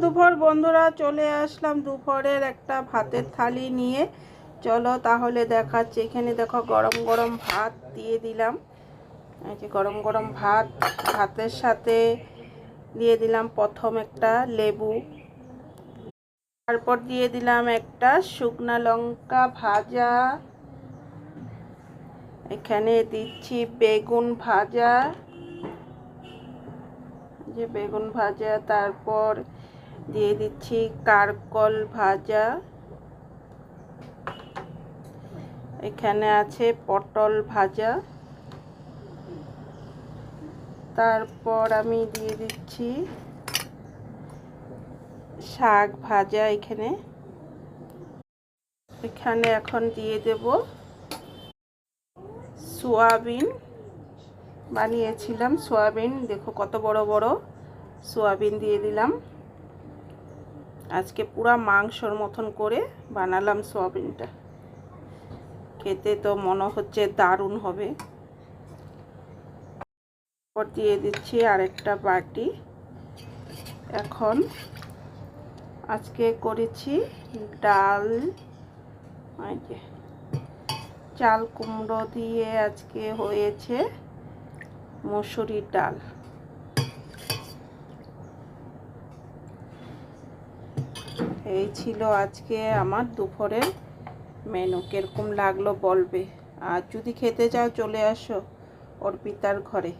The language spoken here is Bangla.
দুপুর বন্ধুরা, চলে আসলাম দুপুরের একটা ভাতের থালি নিয়ে। চলো তাহলে দেখাচ্ছি। এখানে দেখো গরম গরম ভাত দিয়ে দিলাম। এই যে গরম গরম ভাত, ভাতের সাথে দিয়ে দিলাম প্রথম একটা লেবু, তারপর দিয়ে দিলাম একটা শুকনা লঙ্কা ভাজা, এখানে দিচ্ছি বেগুন ভাজা, যে বেগুন ভাজা, তারপর দিয়ে দিচ্ছি কারকল ভাজা, এখানে আছে পটল ভাজা, তারপর আমি দিয়ে দিচ্ছি শাক ভাজা। এখানে এখন দিয়ে দেব সোয়াবিন, বানিয়েছিলাম সোয়াবিন, দেখো কত বড় বড় সোয়াবিন দিয়ে দিলাম। আজকে পুরা মাংসর মতন করে বানালাম সোয়াবিনটা, খেতে তো মনে হচ্ছে দারুণ হবে। তারপর দিয়ে দিচ্ছি আরেকটা বাটি। এখন আজকে করেছি ডাল, চাল কুমড়ো দিয়ে আজকে হয়েছে মসুরির ডাল। এই ছিল আজকে আমার দুপুরের মেনু। কিরকম লাগলো বলবে, আর যদি খেতে চাও চলে আসো অর্পিতার ঘরে।